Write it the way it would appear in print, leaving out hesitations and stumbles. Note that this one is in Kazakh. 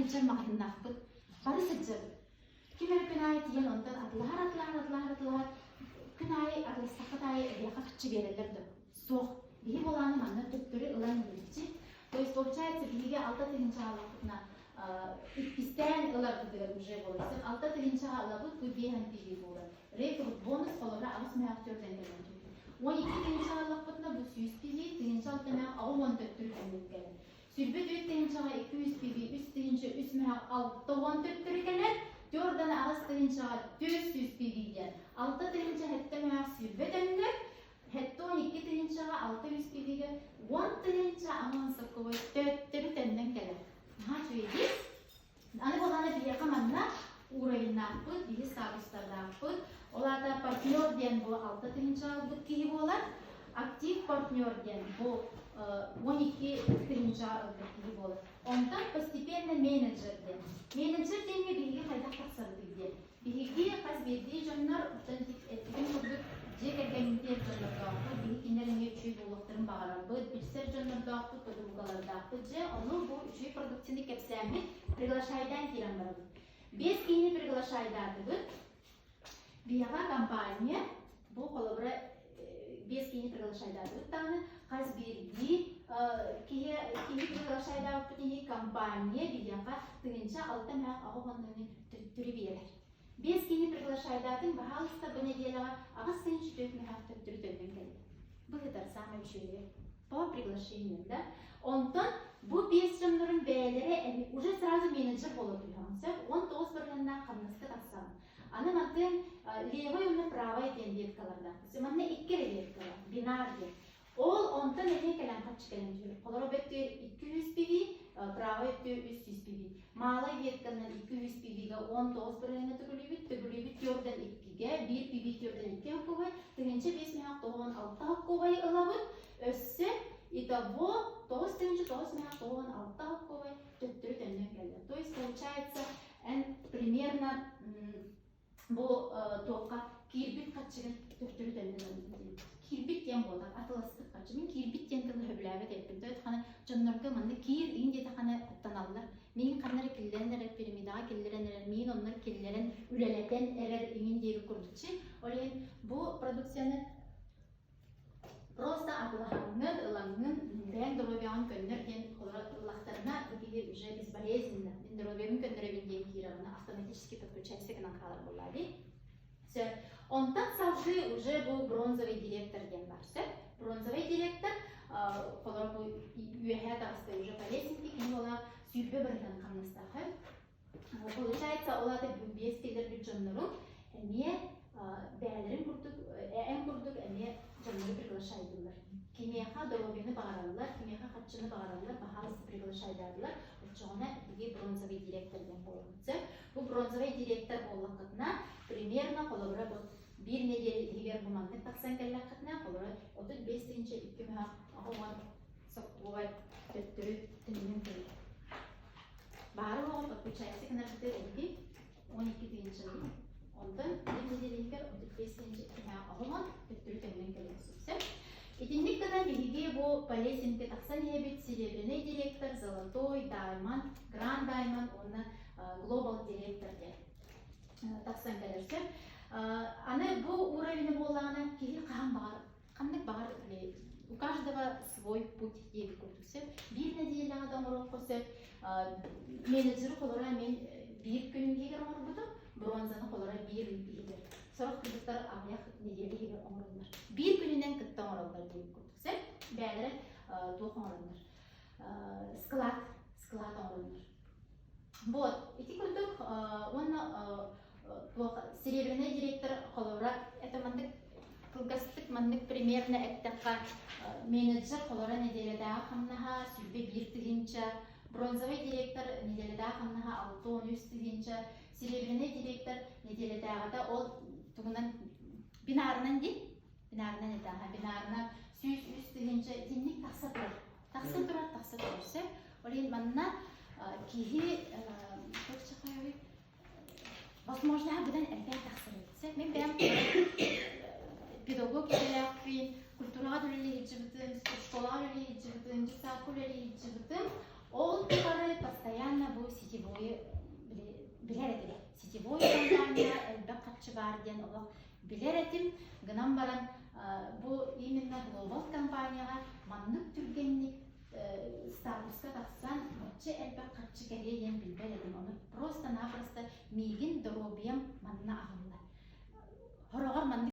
тыгынча махыннахпыт. Бары сыджыр. Кимер күнай тиен онтан атлахар. Күнай атластақытай яқа кычы берелерді. Соқ. Бихи боланы манна төттөрі ылан өлчі. То есть, получается, бихиге алта тыгынча алапытна истен ыларбыдыр уже болысын. Алта тыгынча алапыт күбейхан бихи болы. Рекрут бонус колора ағыс мэ актерден келен. 12 тыгынча алапытна бұл 100 бихи, тыгынча алтына ағы 14 түркенлік келен. Сүрбет 3 тыгынчаға 200 бихи, 3 тыгынча 3 мэ алты 14 түркенлік. Дörden ağız tığıncağa 400 bigiden, 6 tığınca hetteme sürbet önler, hette 12 tığıncağa 600 bigiden, 10 tığınca aman sakıvı 4 tığınden gelir. Ha şöyle, anı olanı bir yakamanla uğrayın yapıp, bir sabıçlarda yapıp, olada partner diyen bu 6 tığınca aldık ki olar, aktif partner diyen bu 12 tığınca aldık ki olar. Ondan постепенно менеджерден. Менеджерден bilgi kayda kasardı diye. Bilgi kas verdiği canlar etkin kurduk. Cekergenlikler canlar dağıtı. Bilgilerin üçü bulukların bağırabı. Bilgisayar canlar dağıtı, kodurgalar dağıtı. Onu bu üçü produksiyonu kepsemi приглашайдан kiran vardı. Без kini приглашайдады. Bir компания bu kolabora без kini приглашайдады. Tane kas verdiği kimi приглашайда путини компания бияка тыгынча алтын ак агыгындыны түрү берер. Без кини приглашайдатын баалыста бу неделага агыс тыгынча төкмө хакта түрү төлгөн келди. Бу гыдар самый чөйө по приглашению, да. Онтон бу 5 жымдырын бээлери уже сразу менеджер болот уянса, 19 бирленна камнасты кассан. Аны матын левый уна правый ден веткаларда. Сыманна 2 веткалар, бинар ден. Ол онтан эне келен качы келен жүрүп. Колор беттер 200 пиги, правый беттер 300 пиги. Малай ветканан 200 пигиге 19 бирлене төгүлүбүт жордан 2ге, 1 пиги жордан 2 аккубай, тыгынча 5 меак 96 аккубай ылабыт, өссө, итого 9 тыгынча 9 меак 96 аккубай төттүрү төннөн келди. То есть получается, примерно бу тоққа кирбит качыгын төттүрү төннөн келди. Kirbit diyen boldak, atılıstık kaçı. Min kirbit diyen tığın höbüläbet ettim. Döt xana jönnorga manna kir indi de xana attanallar. Min kanları killeren erer piramidaga killeren erer. Min onlar killeren üleleten erer inin degi kurdukçı. Olen bu prodüksiyonu просто atlahangın, ılangın, ben dorobiyan könner diyen laqtarına bugili уже безболезненно. Ben dorobiyan könnere bindiğim kirağına автоматически подключайся к накалар болады. Ondan savcı уже bu bronzовый директор ден бар. Bronzовый директор, kolor bu üyehe dağıstı уже по лестнице, kim ola sürbe birden kanıstahı. Получается, ola da bu besteler bir canlarım. Emiye değerlerin kurduk, emiye canları приглашайдылар. Kimyeha dolabını bağırırlar, kimyeha kaçını bağırırlar, bahalısı приглашайдылар. Uçağına bir bronzовый директор ден bolğunca. Bu bronzовый директор bolğanına примерно kolora bu bir nedeli higer bumanlık taksan kelle katna kolora 35 trince 2 meha ahoman sakuvay töttürü tününün kıyı. Bağırı oğul bakıçayası kınarıdır edip 12 trince ondan bir nedeli higer 35 trince 2 meha ahoman töttürü tününün kıyı. İtinlik kadar bilgi bu palesinti taksan hebit serебряный директор, золотой, diamond, grand diamond, ondan global director diye taksan gelirse. Ana bu уровень боланы киһи каһан багар, кандай багар у каждого свой путь дип көрдүксө, бир неделага да муроккосо менеджер колора мен бир күнгө орбудум, бронзаны колора бир күнгө. Сорок кырдыктар аяк неделеге оңорлар. Бир күнүнөн кытта оңорлар дип көрдүксө, бәлер тоқ оңорлар. Склад оңорлар. Вот, эти көрдүк, оны серебряный директор колора это мандык кылгастык мандык примерно эттакка менеджер колора неделедага хамнаха сүрбе бир тыгынча, бронзовый директор неделедага хамнаха 6-13 тыгынча, серебряный директор неделедага да ол тугунан бинарынан бинарына 100 тыгынча динник такса турар. Олен манна киһи возможно, абдан эркек тахсырыйт. Мен прям педагогия квин, культура дөлели жибитим, школа дөлели жибитим, сакулели жибитим. Ол тары постоянно бу сетевое бар ден олох билер этим гынан баран бу именно глобал компанияга маннык түргенник статуска тахсан моче элбек качы керейен билбер этим onu просто-напросто мигин дробиям манна агылла хорогор маннык